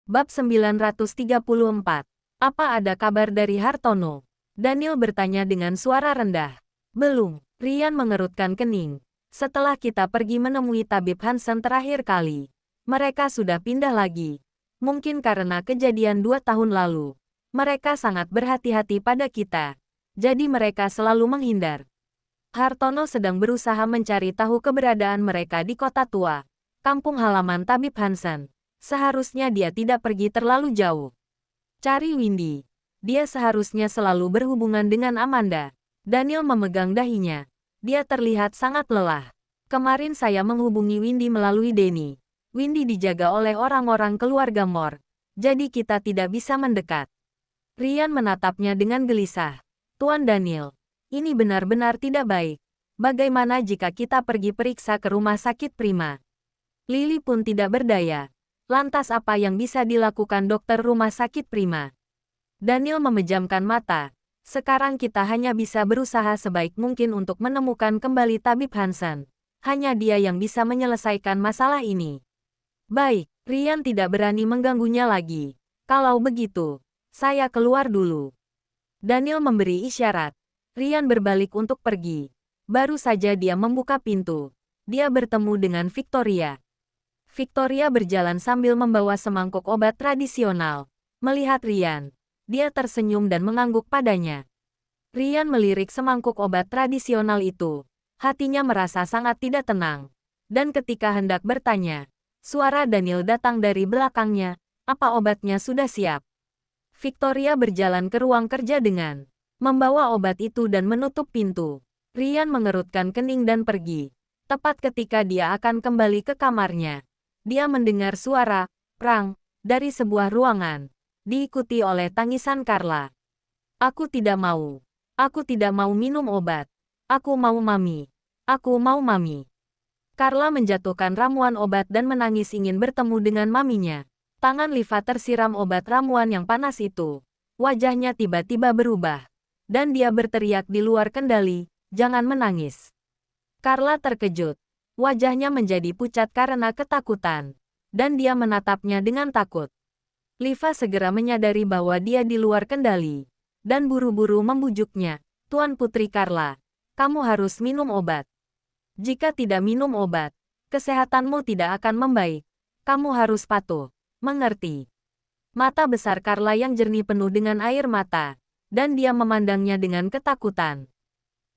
Bab 934. Apa ada kabar dari Hartono? Daniel bertanya dengan suara rendah. Belum, Rian mengerutkan kening. Setelah kita pergi menemui tabib Hansen terakhir kali, mereka sudah pindah lagi. Mungkin karena kejadian 2 tahun lalu. Mereka sangat berhati-hati pada kita. Jadi mereka selalu menghindar. Hartono sedang berusaha mencari tahu keberadaan mereka di kota tua, kampung halaman tabib Hansen. Seharusnya dia tidak pergi terlalu jauh. Cari Windy. Dia seharusnya selalu berhubungan dengan Amanda. Daniel memegang dahinya. Dia terlihat sangat lelah. Kemarin saya menghubungi Windy melalui Denny. Windy dijaga oleh orang-orang keluarga Moore. Jadi kita tidak bisa mendekat. Rian menatapnya dengan gelisah. Tuan Daniel, ini benar-benar tidak baik. Bagaimana jika kita pergi periksa ke rumah sakit Prima? Lily pun tidak berdaya. Lantas apa yang bisa dilakukan dokter rumah sakit Prima? Daniel memejamkan mata. Sekarang kita hanya bisa berusaha sebaik mungkin untuk menemukan kembali tabib Hansen. Hanya dia yang bisa menyelesaikan masalah ini. Baik, Rian tidak berani mengganggunya lagi. Kalau begitu, saya keluar dulu. Daniel memberi isyarat. Rian berbalik untuk pergi. Baru saja dia membuka pintu. Dia bertemu dengan Victoria. Victoria berjalan sambil membawa semangkuk obat tradisional. Melihat Rian, dia tersenyum dan mengangguk padanya. Rian melirik semangkuk obat tradisional itu. Hatinya merasa sangat tidak tenang. Dan ketika hendak bertanya, suara Daniel datang dari belakangnya. Apa obatnya sudah siap? Victoria berjalan ke ruang kerja dengan membawa obat itu dan menutup pintu. Rian mengerutkan kening dan pergi. Tepat ketika dia akan kembali ke kamarnya, dia mendengar suara "prang" dari sebuah ruangan, diikuti oleh tangisan Carla. Aku tidak mau. Aku tidak mau minum obat. Aku mau mami. Aku mau mami. Carla menjatuhkan ramuan obat dan menangis ingin bertemu dengan maminya. Tangan Liva tersiram obat ramuan yang panas itu. Wajahnya tiba-tiba berubah. Dan dia berteriak di luar kendali, "Jangan menangis." Carla terkejut. Wajahnya menjadi pucat karena ketakutan. Dan dia menatapnya dengan takut. Liva segera menyadari bahwa dia di luar kendali. Dan buru-buru membujuknya. "Tuan Putri Carla, kamu harus minum obat. Jika tidak minum obat, kesehatanmu tidak akan membaik. Kamu harus patuh. Mengerti?" Mata besar Carla yang jernih penuh dengan air mata. Dan dia memandangnya dengan ketakutan.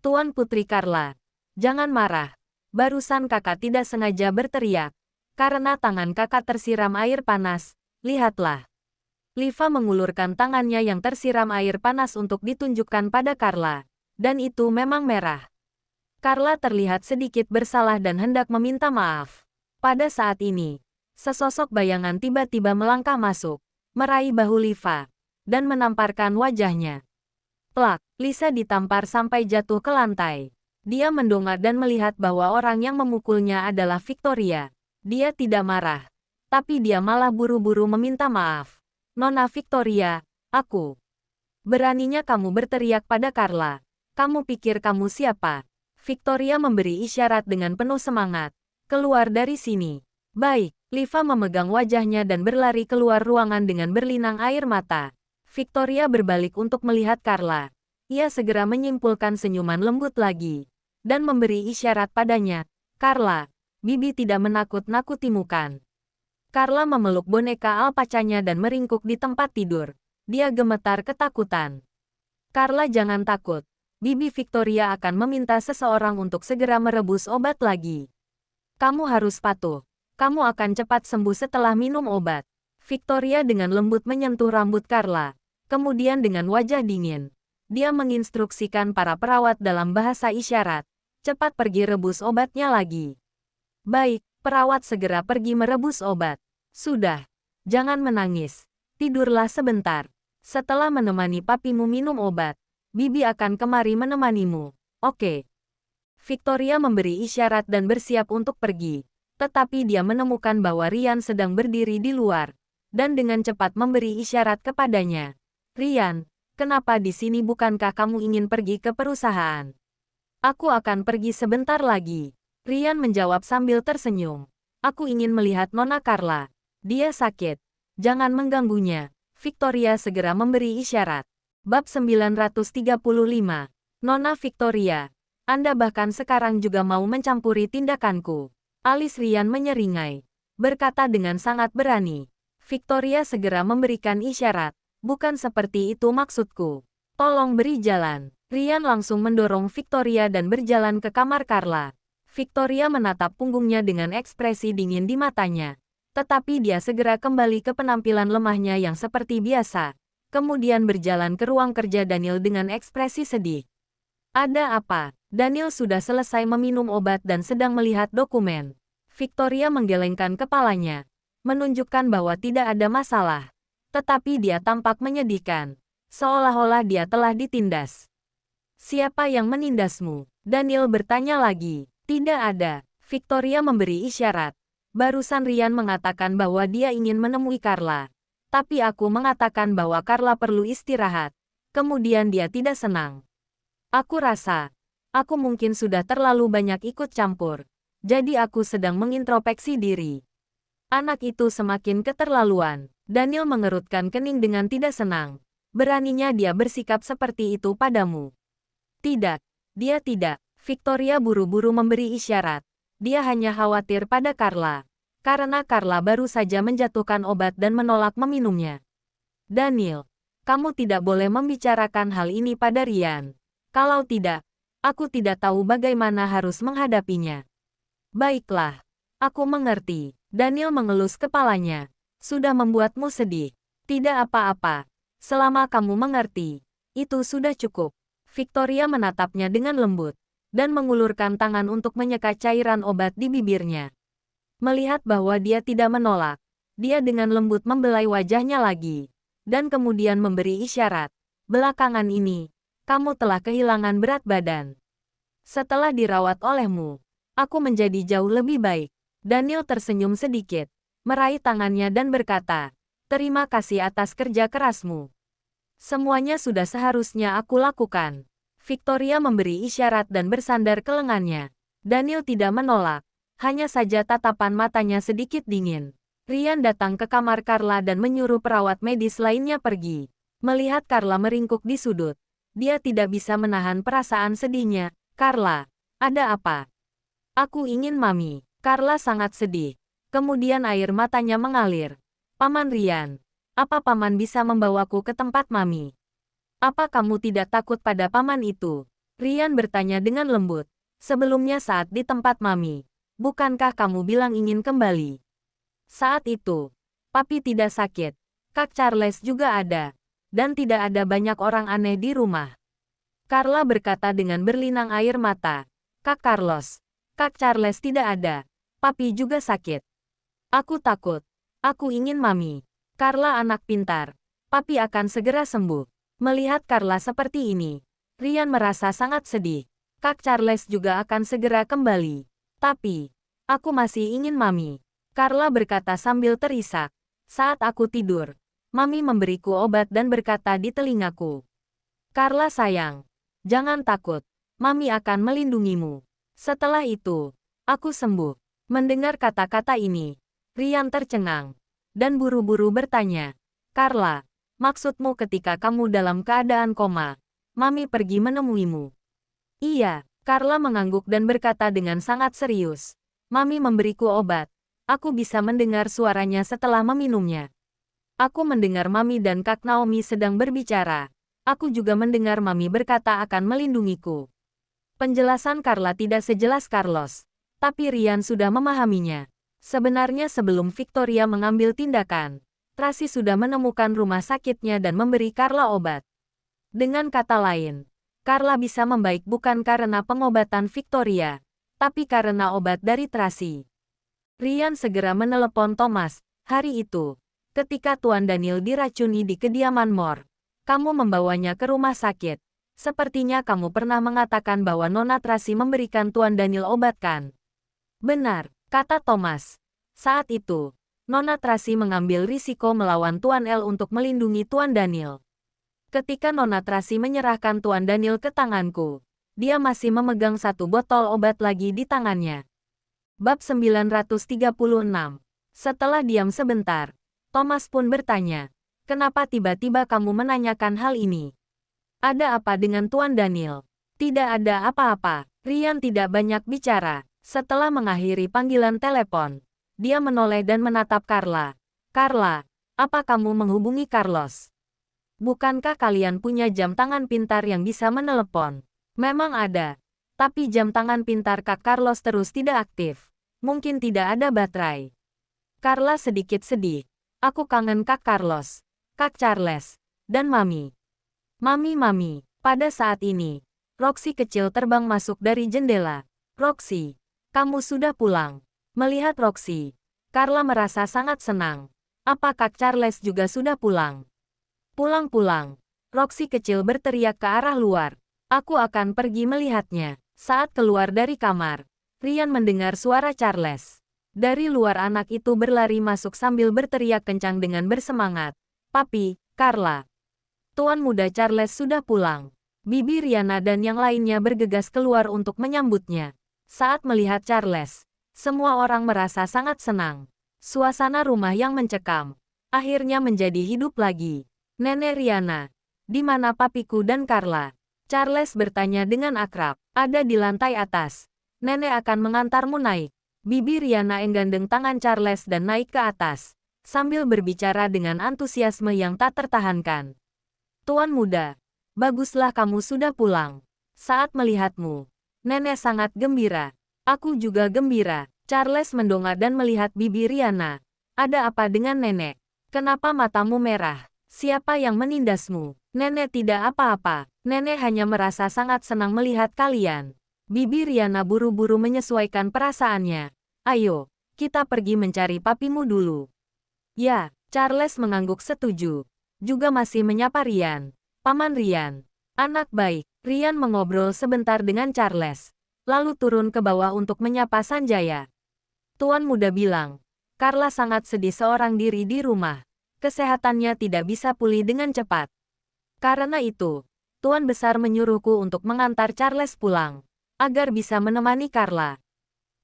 "Tuan Putri Carla, jangan marah. Barusan kakak tidak sengaja berteriak. Karena tangan kakak tersiram air panas. Lihatlah." Liva mengulurkan tangannya yang tersiram air panas untuk ditunjukkan pada Carla. Dan itu memang merah. Carla terlihat sedikit bersalah dan hendak meminta maaf. Pada saat ini, sesosok bayangan tiba-tiba melangkah masuk, meraih bahu Liva, dan menamparkan wajahnya. Plak, Lisa ditampar sampai jatuh ke lantai. Dia mendongak dan melihat bahwa orang yang memukulnya adalah Victoria. Dia tidak marah, tapi dia malah buru-buru meminta maaf. "Nona Victoria, aku." "Beraninya kamu berteriak pada Carla. Kamu pikir kamu siapa?" Victoria memberi isyarat dengan penuh semangat. "Keluar dari sini." "Baik." Liva memegang wajahnya dan berlari keluar ruangan dengan berlinang air mata. Victoria berbalik untuk melihat Carla. Ia segera menyimpulkan senyuman lembut lagi. Dan memberi isyarat padanya. "Carla, Bibi tidak menakut-nakutimu kan?" Carla memeluk boneka alpacanya dan meringkuk di tempat tidur. Dia gemetar ketakutan. "Carla jangan takut. Bibi Victoria akan meminta seseorang untuk segera merebus obat lagi. Kamu harus patuh. Kamu akan cepat sembuh setelah minum obat." Victoria dengan lembut menyentuh rambut Carla. Kemudian dengan wajah dingin, dia menginstruksikan para perawat dalam bahasa isyarat. "Cepat pergi rebus obatnya lagi." "Baik." Perawat segera pergi merebus obat. "Sudah. Jangan menangis. Tidurlah sebentar. Setelah menemani papimu minum obat, Bibi akan kemari menemanimu. Oke?" Victoria memberi isyarat dan bersiap untuk pergi. Tetapi dia menemukan bahwa Rian sedang berdiri di luar. Dan dengan cepat memberi isyarat kepadanya. "Rian, kenapa di sini? Bukankah kamu ingin pergi ke perusahaan?" "Aku akan pergi sebentar lagi." Rian menjawab sambil tersenyum. "Aku ingin melihat Nona Carla. Dia sakit." Jangan mengganggunya. Victoria segera memberi isyarat. Bab 935. Nona Victoria, Anda bahkan sekarang juga mau mencampuri tindakanku. Alis Rian menyeringai. Berkata dengan sangat berani. Victoria segera memberikan isyarat. Bukan seperti itu maksudku. Tolong beri jalan. Rian langsung mendorong Victoria dan berjalan ke kamar Carla. Victoria menatap punggungnya dengan ekspresi dingin di matanya. Tetapi dia segera kembali ke penampilan lemahnya yang seperti biasa. Kemudian berjalan ke ruang kerja Daniel dengan ekspresi sedih. Ada apa? Daniel sudah selesai meminum obat dan sedang melihat dokumen. Victoria menggelengkan kepalanya, menunjukkan bahwa tidak ada masalah. Tetapi dia tampak menyedihkan, seolah-olah dia telah ditindas. Siapa yang menindasmu? Daniel bertanya lagi. Tidak ada. Victoria memberi isyarat. Barusan Rian mengatakan bahwa dia ingin menemui Carla. Tapi aku mengatakan bahwa Carla perlu istirahat. Kemudian dia tidak senang. Aku rasa, aku mungkin sudah terlalu banyak ikut campur. Jadi aku sedang mengintrospeksi diri. Anak itu semakin keterlaluan. Daniel mengerutkan kening dengan tidak senang. Beraninya dia bersikap seperti itu padamu. Tidak, dia tidak. Victoria buru-buru memberi isyarat. Dia hanya khawatir pada Carla. Karena Carla baru saja menjatuhkan obat dan menolak meminumnya. Daniel, kamu tidak boleh membicarakan hal ini pada Rian. Kalau tidak, aku tidak tahu bagaimana harus menghadapinya. Baiklah, aku mengerti. Daniel mengelus kepalanya. Sudah membuatmu sedih. Tidak apa-apa. Selama kamu mengerti, itu sudah cukup. Victoria menatapnya dengan lembut dan mengulurkan tangan untuk menyekat cairan obat di bibirnya. Melihat bahwa dia tidak menolak, dia dengan lembut membelai wajahnya lagi, dan kemudian memberi isyarat. Belakangan ini, kamu telah kehilangan berat badan. Setelah dirawat olehmu, aku menjadi jauh lebih baik. Daniel tersenyum sedikit, meraih tangannya dan berkata, terima kasih atas kerja kerasmu. Semuanya sudah seharusnya aku lakukan. Victoria memberi isyarat dan bersandar ke lengannya. Daniel tidak menolak, hanya saja tatapan matanya sedikit dingin. Rian datang ke kamar Carla dan menyuruh perawat medis lainnya pergi. Melihat Carla meringkuk di sudut, dia tidak bisa menahan perasaan sedihnya. Carla, ada apa? Aku ingin mami. Carla sangat sedih. Kemudian air matanya mengalir. Paman Rian, apa paman bisa membawaku ke tempat mami? Apa kamu tidak takut pada paman itu? Rian bertanya dengan lembut. Sebelumnya saat di tempat mami, bukankah kamu bilang ingin kembali? Saat itu, papi tidak sakit. Kak Charles juga ada. Dan tidak ada banyak orang aneh di rumah. Carla berkata dengan berlinang air mata. Kak Carlos, Kak Charles tidak ada. Papi juga sakit. Aku takut. Aku ingin mami. Carla anak pintar. Papi akan segera sembuh. Melihat Carla seperti ini, Rian merasa sangat sedih. Kak Charles juga akan segera kembali. Tapi, aku masih ingin mami. Carla berkata sambil terisak. Saat aku tidur, mami memberiku obat dan berkata di telingaku. Carla sayang, jangan takut. Mami akan melindungimu. Setelah itu, aku sembuh. Mendengar kata-kata ini, Rian tercengang dan buru-buru bertanya, Carla, maksudmu ketika kamu dalam keadaan koma, mami pergi menemuimu? Iya, Carla mengangguk dan berkata dengan sangat serius. Mami memberiku obat. Aku bisa mendengar suaranya setelah meminumnya. Aku mendengar mami dan Kak Naomi sedang berbicara. Aku juga mendengar mami berkata akan melindungiku. Penjelasan Carla tidak sejelas Carlos, tapi Rian sudah memahaminya. Sebenarnya sebelum Victoria mengambil tindakan, Tracy sudah menemukan rumah sakitnya dan memberi Carla obat. Dengan kata lain, Carla bisa membaik bukan karena pengobatan Victoria, tapi karena obat dari Tracy. Rian segera menelepon Thomas. Hari itu, ketika Tuan Daniel diracuni di kediaman Moore, kamu membawanya ke rumah sakit. Sepertinya kamu pernah mengatakan bahwa Nona Tracy memberikan Tuan Daniel obat kan? Benar, kata Thomas. Saat itu, Nona Tracy mengambil risiko melawan Tuan L untuk melindungi Tuan Daniel. Ketika Nona Tracy menyerahkan Tuan Daniel ke tanganku, dia masih memegang satu botol obat lagi di tangannya. Bab 936. Setelah diam sebentar, Thomas pun bertanya, kenapa tiba-tiba kamu menanyakan hal ini? Ada apa dengan Tuan Daniel? Tidak ada apa-apa. Ryan tidak banyak bicara. Setelah mengakhiri panggilan telepon, dia menoleh dan menatap Carla. Carla, apa kamu menghubungi Carlos? Bukankah kalian punya jam tangan pintar yang bisa menelepon? Memang ada. Tapi jam tangan pintar Kak Carlos terus tidak aktif. Mungkin tidak ada baterai. Carla sedikit sedih. Aku kangen Kak Carlos, Kak Charles, dan Mami. Mami. Pada saat ini, Roxy kecil terbang masuk dari jendela. Roxy, kamu sudah pulang. Melihat Roxy, Carla merasa sangat senang. Apa Kak Charles juga sudah pulang? Pulang. Roxy kecil berteriak ke arah luar. Aku akan pergi melihatnya. Saat keluar dari kamar, Ryan mendengar suara Charles. Dari luar anak itu berlari masuk sambil berteriak kencang dengan bersemangat. Papi, Carla. Tuan muda Charles sudah pulang. Bibi Riana dan yang lainnya bergegas keluar untuk menyambutnya. Saat melihat Charles, semua orang merasa sangat senang. Suasana rumah yang mencekam akhirnya menjadi hidup lagi. Nenek Riana, di mana papiku dan Carla? Charles bertanya dengan akrab. Ada di lantai atas. Nenek akan mengantarmu naik. Bibi Riana menggandeng tangan Charles dan naik ke atas, sambil berbicara dengan antusiasme yang tak tertahankan. Tuan muda, baguslah kamu sudah pulang. Saat melihatmu, nenek sangat gembira. Aku juga gembira. Charles mendongak dan melihat Bibi Riana. Ada apa dengan nenek? Kenapa matamu merah? Siapa yang menindasmu? Nenek tidak apa-apa. Nenek hanya merasa sangat senang melihat kalian. Bibi Riana buru-buru menyesuaikan perasaannya. Ayo, kita pergi mencari papimu dulu. Ya, Charles mengangguk setuju. Juga masih menyapa Ryan. Paman Ryan. Anak baik. Ryan mengobrol sebentar dengan Charles, lalu turun ke bawah untuk menyapa Sanjaya. Tuan muda bilang, Carla sangat sedih seorang diri di rumah. Kesehatannya tidak bisa pulih dengan cepat. Karena itu, Tuan Besar menyuruhku untuk mengantar Charles pulang, agar bisa menemani Carla.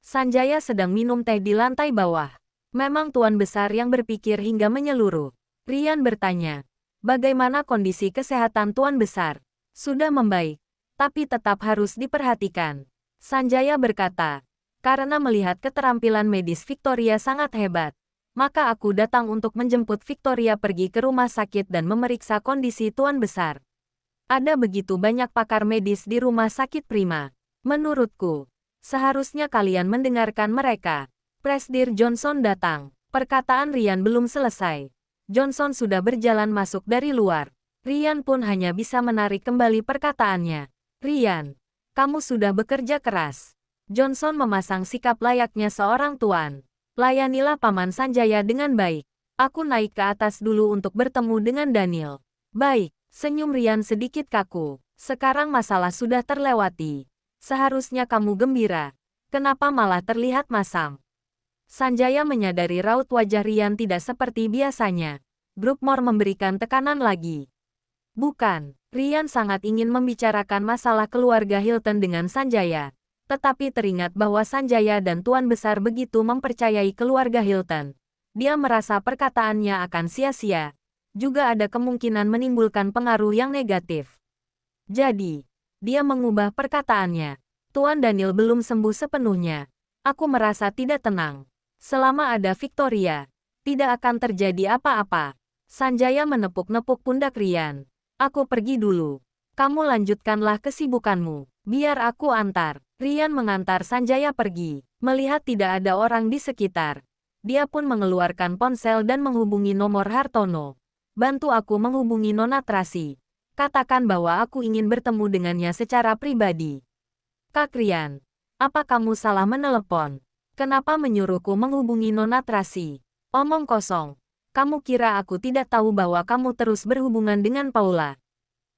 Sanjaya sedang minum teh di lantai bawah. Memang Tuan Besar yang berpikir hingga menyeluruh. Ryan bertanya, bagaimana kondisi kesehatan Tuan Besar? Sudah membaik, tapi tetap harus diperhatikan. Sanjaya berkata, karena melihat keterampilan medis Victoria sangat hebat, maka aku datang untuk menjemput Victoria pergi ke rumah sakit dan memeriksa kondisi Tuan Besar. Ada begitu banyak pakar medis di rumah sakit Prima. Menurutku, seharusnya kalian mendengarkan mereka. Presdir Johnson datang. Perkataan Ryan belum selesai. Johnson sudah berjalan masuk dari luar. Ryan pun hanya bisa menarik kembali perkataannya. Ryan, kamu sudah bekerja keras. Johnson memasang sikap layaknya seorang tuan. Layanilah Paman Sanjaya dengan baik. Aku naik ke atas dulu untuk bertemu dengan Daniel. Baik, senyum Ryan sedikit kaku. Sekarang masalah sudah terlewati. Seharusnya kamu gembira. Kenapa malah terlihat masam? Sanjaya menyadari raut wajah Ryan tidak seperti biasanya. Brookmore memberikan tekanan lagi. Bukan, Ryan sangat ingin membicarakan masalah keluarga Hilton dengan Sanjaya. Tetapi teringat bahwa Sanjaya dan Tuan Besar begitu mempercayai keluarga Hilton. Dia merasa perkataannya akan sia-sia. Juga ada kemungkinan menimbulkan pengaruh yang negatif. Jadi, dia mengubah perkataannya. Tuan Daniel belum sembuh sepenuhnya. Aku merasa tidak tenang. Selama ada Victoria, tidak akan terjadi apa-apa. Sanjaya menepuk-nepuk pundak Ryan. Aku pergi dulu. Kamu lanjutkanlah kesibukanmu. Biar aku antar. Ryan mengantar Sanjaya pergi. Melihat tidak ada orang di sekitar, dia pun mengeluarkan ponsel dan menghubungi nomor Hartono. Bantu aku menghubungi Nona Tracy. Katakan bahwa aku ingin bertemu dengannya secara pribadi. Kak Ryan, apa kamu salah menelepon? Kenapa menyuruhku menghubungi Nona Tracy? Omong kosong. Kamu kira aku tidak tahu bahwa kamu terus berhubungan dengan Paula?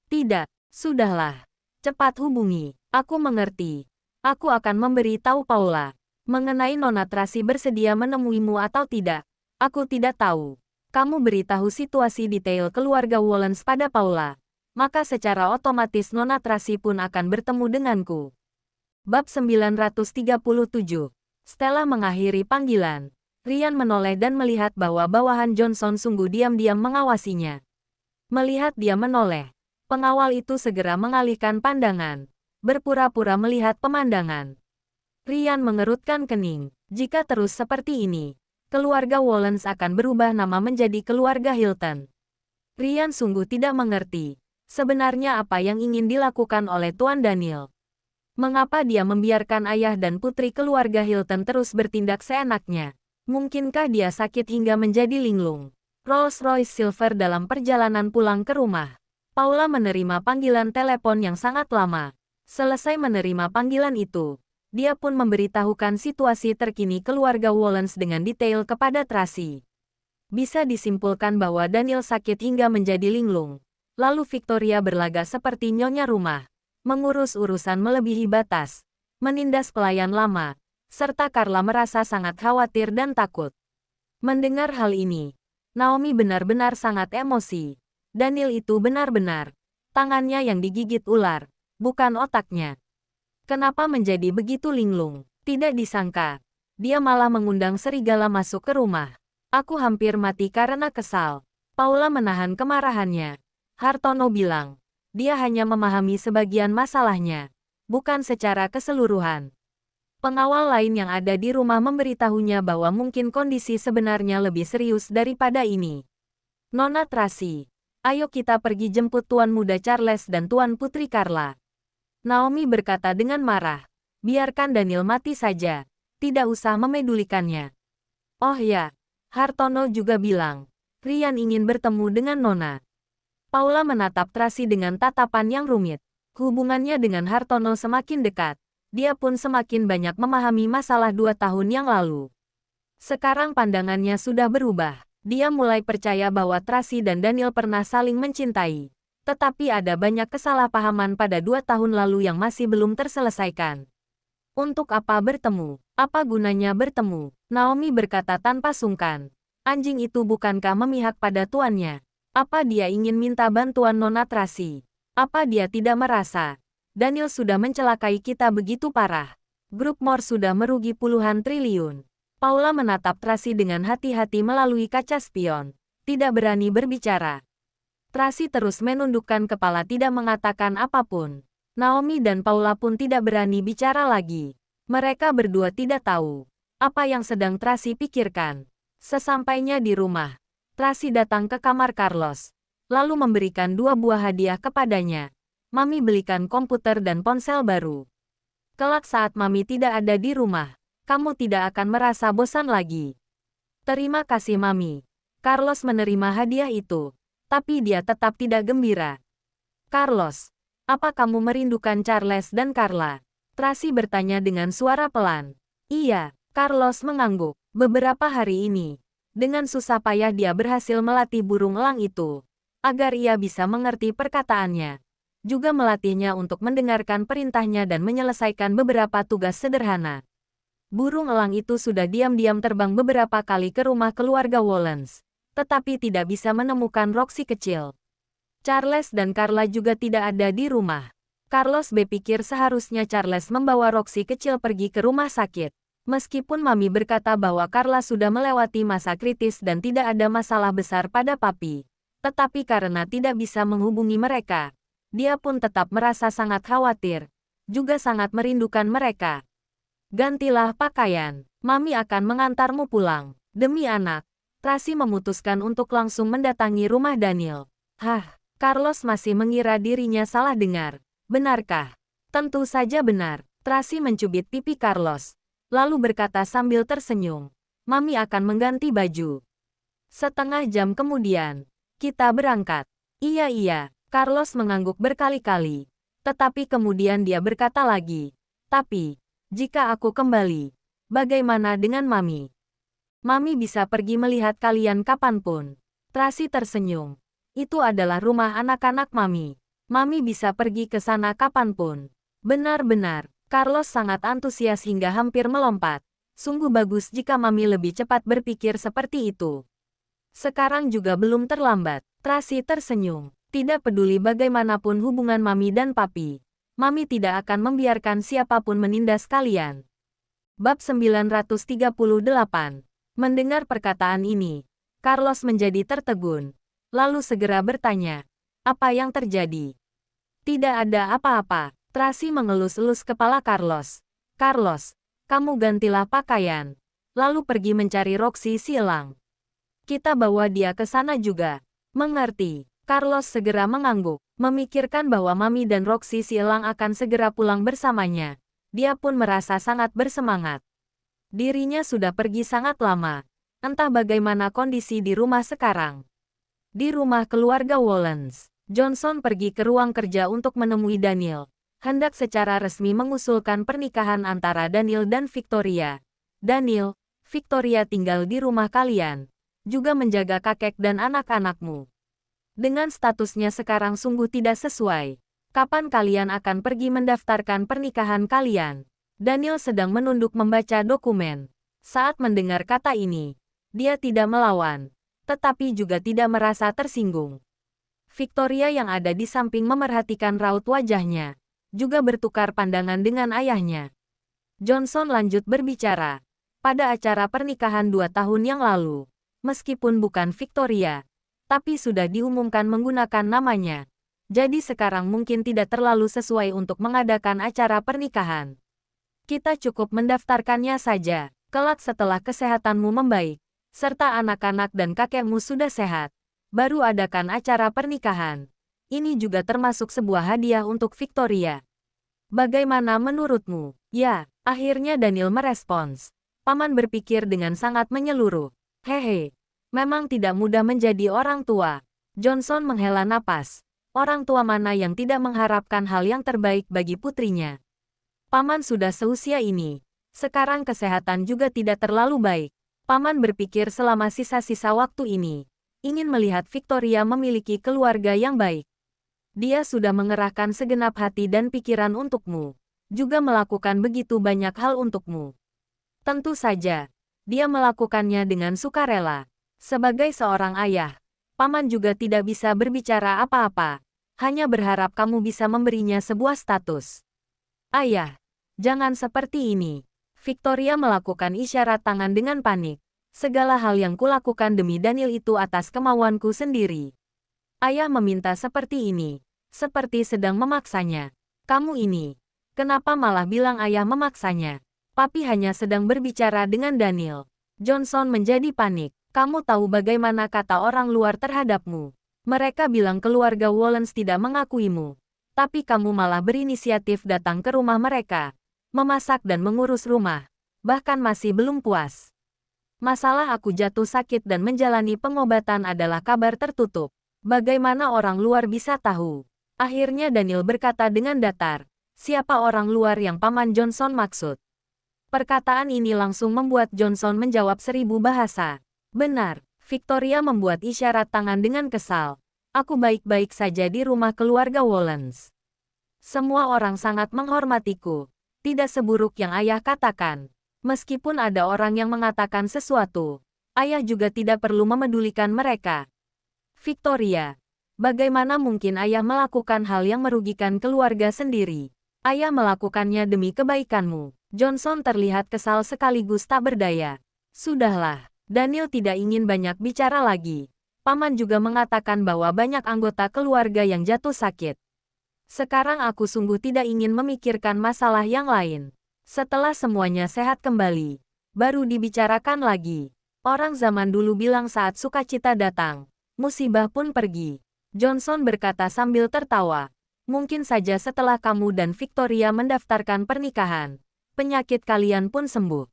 Tidak, sudahlah. Cepat hubungi. Aku mengerti. Aku akan memberi tahu Paula. Mengenai Nona Tracy bersedia menemuimu atau tidak, aku tidak tahu. Kamu beritahu situasi detail keluarga Wollens pada Paula, maka secara otomatis Nona Tracy pun akan bertemu denganku. Bab 937. Stella mengakhiri panggilan. Ryan menoleh dan melihat bahwa bawahan Johnson sungguh diam-diam mengawasinya. Melihat dia menoleh, pengawal itu segera mengalihkan pandangan, berpura-pura melihat pemandangan. Ryan mengerutkan kening. Jika terus seperti ini, keluarga Wallens akan berubah nama menjadi keluarga Hilton. Ryan sungguh tidak mengerti sebenarnya apa yang ingin dilakukan oleh Tuan Daniel. Mengapa dia membiarkan ayah dan putri keluarga Hilton terus bertindak seenaknya? Mungkinkah dia sakit hingga menjadi linglung? Rolls-Royce Silver dalam perjalanan pulang ke rumah. Paula menerima panggilan telepon yang sangat lama. Selesai menerima panggilan itu, dia pun memberitahukan situasi terkini keluarga Wallens dengan detail kepada Tracy. Bisa disimpulkan bahwa Daniel sakit hingga menjadi linglung. Lalu Victoria berlagak seperti nyonya rumah, mengurus urusan melebihi batas, menindas pelayan lama, serta Carla merasa sangat khawatir dan takut. Mendengar hal ini, Naomi benar-benar sangat emosi. Daniel itu benar-benar tangannya yang digigit ular, bukan otaknya. Kenapa menjadi begitu linglung? Tidak disangka, dia malah mengundang serigala masuk ke rumah. Aku hampir mati karena kesal. Paula menahan kemarahannya. Hartono bilang, dia hanya memahami sebagian masalahnya, bukan secara keseluruhan. Pengawal lain yang ada di rumah memberitahunya bahwa mungkin kondisi sebenarnya lebih serius daripada ini. Nona Tracy, ayo kita pergi jemput Tuan Muda Charles dan Tuan Putri Carla. Naomi berkata dengan marah, biarkan Daniel mati saja, tidak usah memedulikannya. Oh ya, Hartono juga bilang, Ryan ingin bertemu dengan Nona. Paula menatap Tracy dengan tatapan yang rumit. Hubungannya dengan Hartono semakin dekat. Dia pun semakin banyak memahami masalah 2 tahun yang lalu. Sekarang pandangannya sudah berubah. Dia mulai percaya bahwa Tracy dan Daniel pernah saling mencintai. Tetapi ada banyak kesalahpahaman pada 2 tahun lalu yang masih belum terselesaikan. Untuk apa bertemu? Apa gunanya bertemu? Naomi berkata tanpa sungkan. Anjing itu bukankah memihak pada tuannya? Apa dia ingin minta bantuan Nona Tracy? Apa dia tidak merasa Daniel sudah mencelakai kita begitu parah? Grup Moore sudah merugi puluhan triliun. Paula menatap Tracy dengan hati-hati melalui kaca spion. Tidak berani berbicara. Tracy terus menundukkan kepala tidak mengatakan apapun. Naomi dan Paula pun tidak berani bicara lagi. Mereka berdua tidak tahu apa yang sedang Tracy pikirkan. Sesampainya di rumah, Tracy datang ke kamar Carlos, lalu memberikan 2 buah hadiah kepadanya. Mami belikan komputer dan ponsel baru. Kelak saat Mami tidak ada di rumah, kamu tidak akan merasa bosan lagi. Terima kasih Mami. Carlos menerima hadiah itu, tapi dia tetap tidak gembira. Carlos, apa kamu merindukan Charles dan Carla? Tracy bertanya dengan suara pelan. Iya, Carlos mengangguk. Beberapa hari ini, dengan susah payah dia berhasil melatih burung elang itu, agar ia bisa mengerti perkataannya. Juga melatihnya untuk mendengarkan perintahnya dan menyelesaikan beberapa tugas sederhana. Burung elang itu sudah diam-diam terbang beberapa kali ke rumah keluarga Wallens, tetapi tidak bisa menemukan Roxy kecil. Charles dan Carla juga tidak ada di rumah. Carlos berpikir seharusnya Charles membawa Roxy kecil pergi ke rumah sakit. Meskipun Mami berkata bahwa Carla sudah melewati masa kritis dan tidak ada masalah besar pada papi, tetapi karena tidak bisa menghubungi mereka, dia pun tetap merasa sangat khawatir, juga sangat merindukan mereka. Gantilah pakaian, Mami akan mengantarmu pulang. Demi anak, Tracy memutuskan untuk langsung mendatangi rumah Daniel. Hah, Carlos masih mengira dirinya salah dengar. Benarkah? Tentu saja benar. Tracy mencubit pipi Carlos, lalu berkata sambil tersenyum, Mami akan mengganti baju. Setengah jam kemudian, kita berangkat. Iya. Carlos mengangguk berkali-kali. Tetapi kemudian dia berkata lagi, tapi, jika aku kembali, bagaimana dengan Mami? Mami bisa pergi melihat kalian kapanpun. Tracy tersenyum. Itu adalah rumah anak-anak Mami. Mami bisa pergi ke sana kapanpun. Benar-benar, Carlos sangat antusias hingga hampir melompat. Sungguh bagus jika Mami lebih cepat berpikir seperti itu. Sekarang juga belum terlambat. Tracy tersenyum. Tidak peduli bagaimanapun hubungan Mami dan Papi, Mami tidak akan membiarkan siapapun menindas kalian. Bab 938. Mendengar perkataan ini, Carlos menjadi tertegun, lalu segera bertanya, apa yang terjadi? Tidak ada apa-apa. Tracy mengelus-elus kepala Carlos. Carlos, kamu gantilah pakaian. Lalu pergi mencari Roxy si elang. Kita bawa dia ke sana juga. Mengerti. Carlos segera mengangguk, memikirkan bahwa Mami dan Roxy si elang akan segera pulang bersamanya. Dia pun merasa sangat bersemangat. Dirinya sudah pergi sangat lama. Entah bagaimana kondisi di rumah sekarang. Di rumah keluarga Wallens, Johnson pergi ke ruang kerja untuk menemui Daniel. Hendak secara resmi mengusulkan pernikahan antara Daniel dan Victoria. Daniel, Victoria tinggal di rumah kalian. Juga menjaga kakek dan anak-anakmu. Dengan statusnya sekarang sungguh tidak sesuai. Kapan kalian akan pergi mendaftarkan pernikahan kalian? Daniel sedang menunduk membaca dokumen. Saat mendengar kata ini, dia tidak melawan, tetapi juga tidak merasa tersinggung. Victoria yang ada di samping memerhatikan raut wajahnya, juga bertukar pandangan dengan ayahnya. Johnson lanjut berbicara. Pada acara pernikahan 2 tahun yang lalu, meskipun bukan Victoria, tapi sudah diumumkan menggunakan namanya. Jadi sekarang mungkin tidak terlalu sesuai untuk mengadakan acara pernikahan. Kita cukup mendaftarkannya saja. Kelak setelah kesehatanmu membaik, serta anak-anak dan kakekmu sudah sehat, baru adakan acara pernikahan. Ini juga termasuk sebuah hadiah untuk Victoria. Bagaimana menurutmu? Ya, akhirnya Daniel merespons. Paman berpikir dengan sangat menyeluruh. Hehe, memang tidak mudah menjadi orang tua. Johnson menghela napas. Orang tua mana yang tidak mengharapkan hal yang terbaik bagi putrinya? Paman sudah seusia ini. Sekarang kesehatan juga tidak terlalu baik. Paman berpikir selama sisa-sisa waktu ini, ingin melihat Victoria memiliki keluarga yang baik. Dia sudah mengerahkan segenap hati dan pikiran untukmu, juga melakukan begitu banyak hal untukmu. Tentu saja, dia melakukannya dengan sukarela. Sebagai seorang ayah, Paman juga tidak bisa berbicara apa-apa, hanya berharap kamu bisa memberinya sebuah status. Ayah, jangan seperti ini. Victoria melakukan isyarat tangan dengan panik. Segala hal yang kulakukan demi Daniel itu atas kemauanku sendiri. Ayah meminta seperti ini, seperti sedang memaksanya. Kamu ini, kenapa malah bilang ayah memaksanya? Papi hanya sedang berbicara dengan Daniel. Johnson menjadi panik. Kamu tahu bagaimana kata orang luar terhadapmu. Mereka bilang keluarga Wallens tidak mengakuimu. Tapi kamu malah berinisiatif datang ke rumah mereka, memasak dan mengurus rumah. Bahkan masih belum puas. Masalah aku jatuh sakit dan menjalani pengobatan adalah kabar tertutup. Bagaimana orang luar bisa tahu? Akhirnya Daniel berkata dengan datar, siapa orang luar yang Paman Johnson maksud? Perkataan ini langsung membuat Johnson menjawab 1000 bahasa. Benar, Victoria membuat isyarat tangan dengan kesal. Aku baik-baik saja di rumah keluarga Wallens. Semua orang sangat menghormatiku. Tidak seburuk yang ayah katakan. Meskipun ada orang yang mengatakan sesuatu, ayah juga tidak perlu memedulikan mereka. Victoria, bagaimana mungkin ayah melakukan hal yang merugikan keluarga sendiri? Ayah melakukannya demi kebaikanmu. Johnson terlihat kesal sekaligus tak berdaya. Sudahlah, Daniel tidak ingin banyak bicara lagi. Paman juga mengatakan bahwa banyak anggota keluarga yang jatuh sakit. Sekarang aku sungguh tidak ingin memikirkan masalah yang lain. Setelah semuanya sehat kembali, baru dibicarakan lagi. Orang zaman dulu bilang saat sukacita datang, musibah pun pergi. Johnson berkata sambil tertawa. Mungkin saja setelah kamu dan Victoria mendaftarkan pernikahan, penyakit kalian pun sembuh.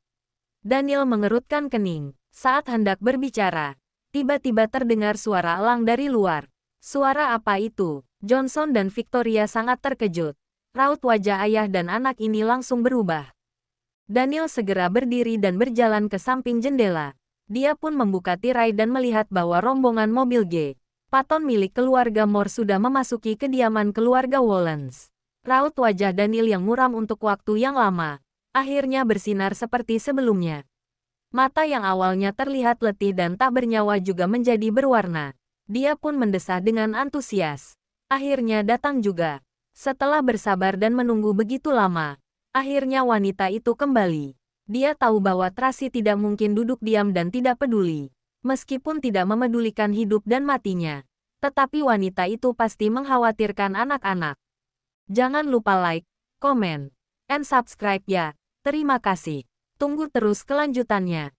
Daniel mengerutkan kening. Saat hendak berbicara, tiba-tiba terdengar suara elang dari luar. Suara apa itu? Johnson dan Victoria sangat terkejut. Raut wajah ayah dan anak ini langsung berubah. Daniel segera berdiri dan berjalan ke samping jendela. Dia pun membuka tirai dan melihat bahwa rombongan mobil G. Paton milik keluarga Moore sudah memasuki kediaman keluarga Wallens. Raut wajah Daniel yang muram untuk waktu yang lama, akhirnya bersinar seperti sebelumnya. Mata yang awalnya terlihat letih dan tak bernyawa juga menjadi berwarna. Dia pun mendesah dengan antusias. Akhirnya datang juga. Setelah bersabar dan menunggu begitu lama, akhirnya wanita itu kembali. Dia tahu bahwa Tracy tidak mungkin duduk diam dan tidak peduli. Meskipun tidak memedulikan hidup dan matinya. Tetapi wanita itu pasti mengkhawatirkan anak-anak. Jangan lupa like, comment, and subscribe ya. Terima kasih. Tunggu terus kelanjutannya.